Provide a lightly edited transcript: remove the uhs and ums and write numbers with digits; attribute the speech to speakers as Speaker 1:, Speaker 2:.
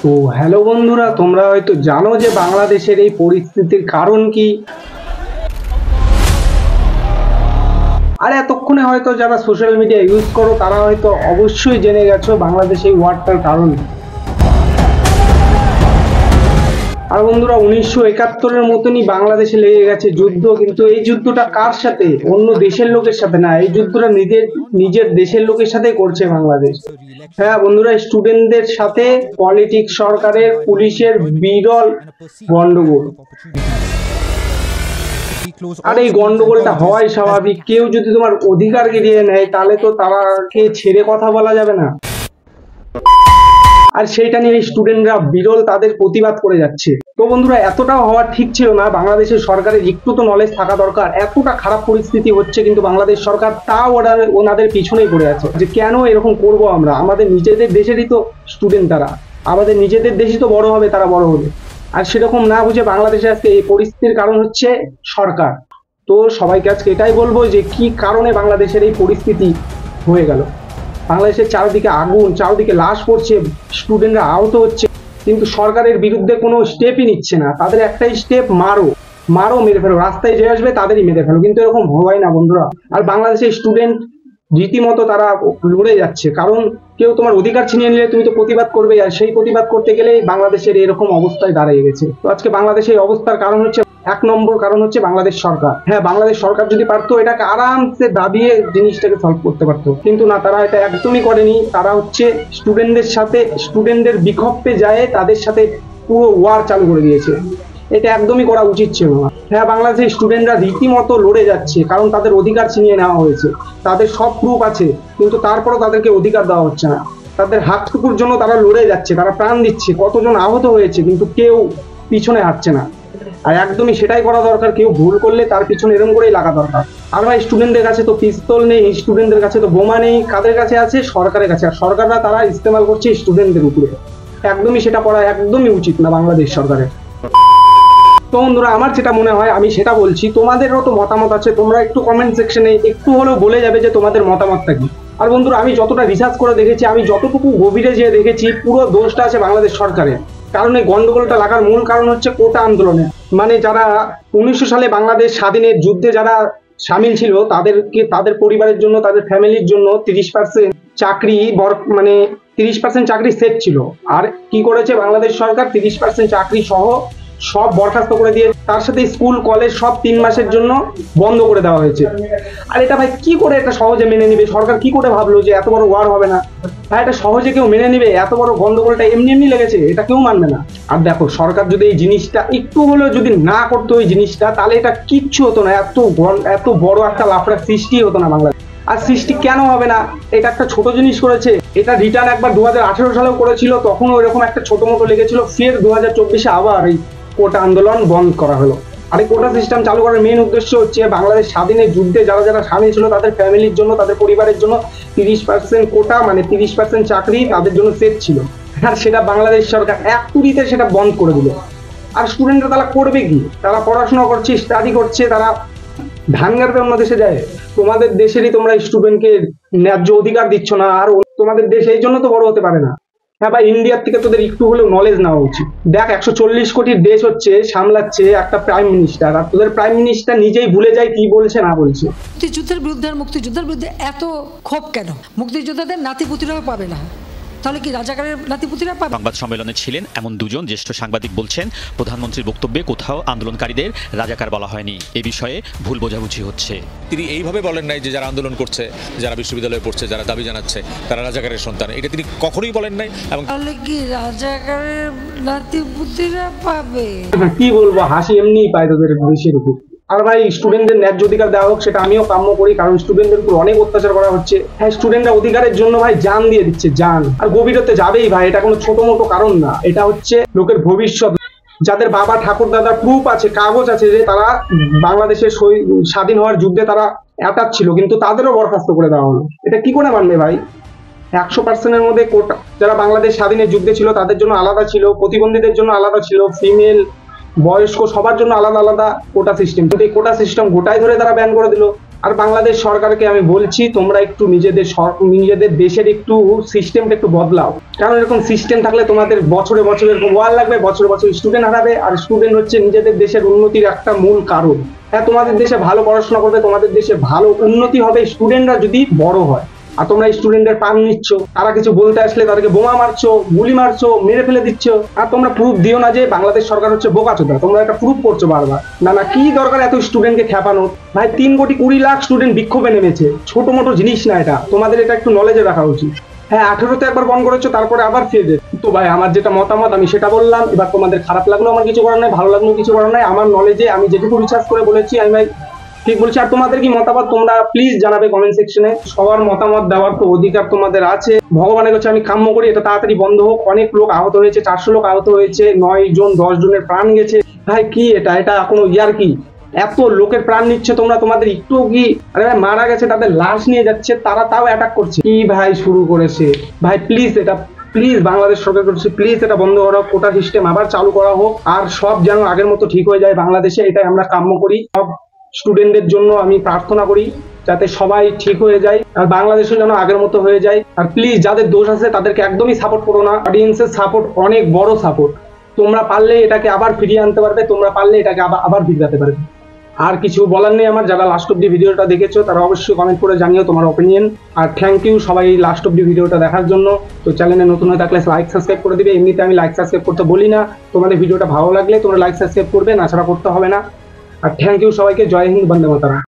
Speaker 1: তো হ্যালো বন্ধুরা, তোমরা হয়তো জানো যে বাংলাদেশের এই পরিস্থিতির কারণ কি। আর এতক্ষণে হয়তো যারা সোশ্যাল মিডিয়া ইউজ করো তারা হয়তো অবশ্যই জেনে গেছো বাংলাদেশ এই ওয়ার্ডটার কারণ। আর বন্ধুরা, 1971-এর মতনই বাংলাদেশে লেগে গেছে যুদ্ধ, কিন্তু এই যুদ্ধটা কার সাথে? অন্য দেশের লোকের সাথে না, এই যুদ্ধটা নিজের দেশের লোকের সাথে করছে বাংলাদেশ। হ্যাঁ বন্ধুরা, স্টুডেন্টদের সাথে পলিটিক্স, সরকারের, পুলিশের বিরল গন্ডগোল। আর এই গন্ডগোলটা হওয়াই স্বাভাবিক। কেউ যদি তোমার অধিকার কেড়ে নেয় তাহলে তো তাকে ছেড়ে কথা বলা যাবে না। আর সেইটা নিয়ে স্টুডেন্টরা বিরল তাদের প্রতিবাদ করে যাচ্ছে। তো বন্ধুরা, এতটাও হওয়া ঠিক ছিল না। বাংলাদেশের সরকারের একটু তো নলেজ থাকা দরকার। এতটা খারাপ পরিস্থিতি হচ্ছে কিন্তু বাংলাদেশ সরকার তাও ওনাদের পিছনেই পড়ে আছে যে কেন এরকম করব আমরা। আমাদের নিজেদের দেশেরই তো স্টুডেন্ট তারা, আমাদের নিজেদের দেশই তো বড় হবে, তারা বড় হবে। আর সেরকম না বুঝে বাংলাদেশে আজকে এই পরিস্থিতির কারণ হচ্ছে সরকার। তো সবাইকে আজকে এটাই বলবো যে কি কারণে বাংলাদেশের এই পরিস্থিতি হয়ে গেল। বাংলাদেশের চারদিকে আগুন, চারদিকে লাশ পড়ছে, স্টুডেন্টরা আহত হচ্ছে, কিন্তু সরকারের বিরুদ্ধে কোনো স্টেপই নিচ্ছে না। তাদের একটাই স্টেপ, মারো মারো, মেরে ফেলো, রাস্তায় যে আসবে তাদেরই মেরে ফেলো। কিন্তু এরকম হয় না বন্ধুরা। আর বাংলাদেশের স্টুডেন্ট রীতিমতো তারা লড়ে যাচ্ছে, কারণ কেউ তোমার অধিকার ছিনিয়ে নিলে তুমি তো প্রতিবাদ করবে, আর সেই প্রতিবাদ করতে গেলেই বাংলাদেশের এরকম অবস্থায় দাঁড়িয়ে গেছে। তো আজকে বাংলাদেশের অবস্থার কারণ হচ্ছে, এক নম্বর কারণ হচ্ছে বাংলাদেশ সরকার। হ্যাঁ, বাংলাদেশ সরকার যদি পারতো এটাকে আরামসে দাবিয়ে জিনিসটাকে সলভ করতে পারতো, কিন্তু না, তারা এটা একদমই করেনি। তারা হচ্ছে স্টুডেন্টদের সাথে, স্টুডেন্টদের বিক্ষোভে যায় তাদের সাথে পুরো ওয়ার চালু করে দিয়েছে। এটা একদমই করা উচিত ছিল না। হ্যাঁ, বাংলাদেশের স্টুডেন্টরা রীতিমতো লড়ে যাচ্ছে, কারণ তাদের অধিকার ছিনিয়ে নেওয়া হয়েছে। তাদের সব প্রুফ আছে, কিন্তু তারপরও তাদেরকে অধিকার দেওয়া হচ্ছে না। তাদের হাতটুকুর জন্য তারা লড়ে যাচ্ছে, তারা প্রাণ দিচ্ছে, কতজন আহত হয়েছে, কিন্তু কেউ পিছনে হাঁটছে না। আর একদমই সেটাই করা দরকার। কেউ ভুল করলে তার পিছনে এরকম করেই লাগা দরকার। আর ভাই, স্টুডেন্টদের কাছে তো পিস্তল নেই, স্টুডেন্টদের কাছে তো বোমা নেই, কাদের কাছে আছে? সরকারের কাছে। আর সরকাররা তারা ইস্তেমাল করছে স্টুডেন্টদের উপরে। একদমই সেটা করা একদমই উচিত না বাংলাদেশ সরকারের। তো বন্ধুরা, আমার যেটা মনে হয় আমি সেটা বলছি। তোমাদেরও তো মতামত আছে, তোমরা একটু কমেন্ট সেকশনে একটু হলেও বলে যাবে যে তোমাদের মতামতটা কি। আর বন্ধুরা, আমি যতটা রিসার্চ করে দেখেছি, আমি যতটুকু গভীরে যেয়ে দেখেছি, পুরো দোষটা আছে বাংলাদেশ সরকারের। কারণ এই গন্ডগোলটা লাগার মূল কারণ হচ্ছে কোটা আন্দোলনে। মানে যারা 1900 সালে বাংলাদেশ স্বাধীনের যুদ্ধে যারা সামিল ছিল, তাদেরকে, তাদের পরিবারের জন্য, তাদের ফ্যামিলির জন্য 30% চাকরি, মানে 30% চাকরি সেট ছিল। আর কি করেছে বাংলাদেশ সরকার? 30% চাকরি সহ সব বরখাস্ত করে দিয়ে, তার সাথে স্কুল কলেজ সব 3 মাসের জন্য বন্ধ করে দেওয়া হয়েছে। আর এটা ভাই কি করে এটা সহজে মেনে নিবে সরকার? কি করে ভাবলো যে এত বড় ওয়ার হবে না? ভাই, এটা সহজে কেউ মেনে নিবে? এত বড় গন্ডগোলটা এমনি এমনি লেগেছে, এটা কেউ মানবে না। আর দেখো, সরকার যদি এই জিনিসটা একটু হলেও যদি না করতো, এই জিনিসটা, তাহলে এটা কিচ্ছু হতো না। এত বড় একটা লাফড়া সৃষ্টি হতো না বাংলাদেশ। আর সৃষ্টি কেন হবে না? এটা একটা ছোট জিনিস করেছে। এটা রিটার্ন একবার 2018 সালেও করেছিল, তখনও এরকম একটা ছোট মতো লেগেছিল। ফের 2024-এ আবার এই কোটা আন্দোলন বন্ধ করা হলো। আর এই কোটা সিস্টেম চালু করার মেইন উদ্দেশ্য হচ্ছে বাংলাদেশ স্বাধীনের যুদ্ধে যারা যারা সামিল ছিল তাদের ফ্যামিলির জন্য, তাদের পরিবারের জন্য 30% কোটা, মানে 30% চাকরি তাদের জন্য সেট ছিল। আর সেটা বাংলাদেশ সরকার এক তুড়িতে সেটা বন্ধ করে দিল। আর স্টুডেন্টরা তারা করবে কি? তারা পড়াশোনা করছে, স্টাডি করছে, তারা ধান গাড়বে অন্য দেশে যায়। তোমাদের দেশেরই তোমরা স্টুডেন্টকে ন্যায্য অধিকার দিচ্ছ না। আর তোমাদের দেশ এই জন্য তো বড় হতে পারে না। হ্যাঁ ভাই, ইন্ডিয়ার থেকে তোদের একটু হলেও নলেজ নেওয়া উচিত। দেখ, 140 কোটির দেশ হচ্ছে, সামলাচ্ছে একটা প্রাইম মিনিস্টার, আর তোদের প্রাইম মিনিস্টার নিজেই ভুলে যায় কি বলছে না বলছে।
Speaker 2: মুক্তিযুদ্ধের বিরুদ্ধে আর মুক্তিযুদ্ধের বিরুদ্ধে এত ক্ষোভ কেন? মুক্তিযোদ্ধাদের নাতিপুতিরাও পাবে না, তাহলে কি রাজাকারের নাতিপুতিরা পাবে?
Speaker 3: সংবাদ সম্মেলনে ছিলেন এমন দুজন জ্যেষ্ঠ সাংবাদিক বলছেন, প্রধানমন্ত্রীর বক্তব্যে কোথাও আন্দোলনকারীদের রাজাকার বলা হয়নি। এ বিষয়ে ভুল বোঝাবুঝি হচ্ছে।
Speaker 4: তিনি এইভাবে বলেন নাই যে যারা আন্দোলন করছে, যারা বিশ্ববিদ্যালয়ে পড়ছে, যারা দাবি জানাচ্ছে তারা রাজাকারের সন্তান, এটা তিনি কখনোই বলেন নাই। এবং
Speaker 2: তাহলে কি রাজাকারের নাতিপুতিরা পাবে?
Speaker 1: কি বলবো, হাসি এমনিই পায় তোদের দেশের উপর। আর ভাই, স্টুডেন্টদের ন্যায্য অধিকার দেওয়া হোক, সেটা আমিও কাম্য করি, কারণ স্টুডেন্টদের উপর অনেক অত্যাচার করা হচ্ছে। হ্যাঁ, স্টুডেন্টরা অধিকারের জন্য ভাই জান দিয়ে দিচ্ছে, জান। আর গভীরতে যাবেই ভাই, এটা কোনো ছোট মোটো কারণ না, এটা হচ্ছে লোকের ভবিষ্যৎ। যাদের বাবা ঠাকুর দাদার প্রুফ আছে, কাগজ আছে যে তারা বাংলাদেশের স্বাধীন হওয়ার যুদ্ধে তারা অ্যাটাচ ছিল, কিন্তু তাদেরও বরখাস্ত করে দেওয়া হলো। এটা কি করে মানবে ভাই? 100%-এর মধ্যে কোটা, যারা বাংলাদেশ স্বাধীনের যুদ্ধে ছিল তাদের জন্য আলাদা ছিল, প্রতিবন্ধীদের জন্য আলাদা ছিল, ফিমেল, বয়স্ক, সবার জন্য আলাদা আলাদা কোটা সিস্টেম। কিন্তু এই কোটা সিস্টেম গোটাই ধরে তারা ব্যান করে দিল। আর বাংলাদেশ সরকারকে আমি বলছি, তোমরা একটু নিজেদের দেশের একটু সিস্টেমটা একটু বদলাও। কারণ এরকম সিস্টেম থাকলে তোমাদের বছরে বছরে এরকম ওয়ার লাগবে, বছরে বছরে স্টুডেন্ট হারাবে। আর স্টুডেন্ট হচ্ছে নিজেদের দেশের উন্নতির একটা মূল কারণ। হ্যাঁ, তোমাদের দেশে ভালো পড়াশোনা করবে, তোমাদের দেশে ভালো উন্নতি হবে স্টুডেন্টরা যদি বড় হয়। আর তোমরা স্টুডেন্টের প্রাণ নিচ্ছ, তারা কিছু বলতে আসলে তাদেরকে বোমা মারছো, গুলি মারছো, মেরে ফেলে দিচ্ছ। আর তোমরা প্রুফ দিও না যে বাংলাদেশ সরকার হচ্ছে বোকাচোদা, তোমরা একটা প্রুফ করছো বারবার। না কি দরকার এত স্টুডেন্টকে খেপানো? ভাই 3,20,00,000 স্টুডেন্ট বিক্ষোভে নেমেছে, ছোট মোটো জিনিস না এটা, তোমাদের এটা একটু নলেজে রাখা উচিত। হ্যাঁ, 18তে একবার বন্ধ করেছো, তারপরে আবার ফিরে। তো ভাই আমার যেটা মতামত আমি সেটা বললাম। এবার তোমাদের খারাপ লাগলো আমার কিছু করার নাই, ভালো লাগলো কিছু করার নাই। আমার নলেজে আমি যেটুকু রিসার্চ করে বলেছি আমি ভাই ঠিক বলছি। আর তোমাদের কি মতামত তোমরা প্লিজ জানাবে কমেন্ট সেকশনে। সবার মতামত দেওয়ার তো অধিকার তোমাদের আছে। ভগবানের কাছে আমি কাম্য করি এটা তাড়াতাড়ি বন্ধ হোক। অনেক লোক আহত হয়েছে, 400 লোক আহত হয়েছে, 9 জন 10 জনের প্রাণ গেছে। ভাই কি এটা কোনো ইয়ার কি? এত লোকের প্রাণ নিচ্ছে তোমরা, তোমাদের একটু কি? আরে ভাই মারা গেছে, তাদের লাশ নিয়ে যাচ্ছে, তারা তাও অ্যাটাক করছে। কি ভাই শুরু করেছে ভাই? প্লিজ বাংলাদেশ সরকার করছে, প্লিজ এটা বন্ধ করা হোক, কোটা সিস্টেম আবার চালু করা হোক। আর সব যেন আগের মতো ঠিক হয়ে যায় বাংলাদেশে, এটাই আমরা কাম্য করি। সব স্টুডেন্টদের জন্য আমি প্রার্থনা করি যাতে সবাই ঠিক হয়ে যায়, আর বাংলাদেশও যেন আগের মতো হয়ে যায়। আর প্লিজ যাদের দোষ আছে তাদেরকে একদমই সাপোর্ট করো না। অডিয়েন্সের সাপোর্ট অনেক বড় সাপোর্ট। তোমরা পারলে এটাকে আবার ফিরিয়ে আনতে পারবে, তোমরা পারলে এটাকে আবার ফিরাতে পারবে। আর কিছু বলার নেই আমার। যারা লাস্ট অব্দি ভিডিওটা দেখেছো তারা অবশ্যই কমেন্ট করে জানিও তোমার অপিনিয়ন। আর থ্যাংক ইউ সবাই লাস্ট অব্দি ভিডিওটা দেখার জন্য। তো চ্যানেলে নতুন হয়ে থাকলে লাইক সাবস্ক্রাইব করে দিবে। এমনিতে আমি লাইক সাবস্ক্রাইব করতে বলি না, তোমাদের ভিডিওটা ভালো লাগলে তোমরা লাইক সাবস্ক্রাইব করবে, না ছাড়া করতে হবে না। আর থ্যাংক ইউ সবাইকে। জয় হিন্দ, বন্দে মাতরম।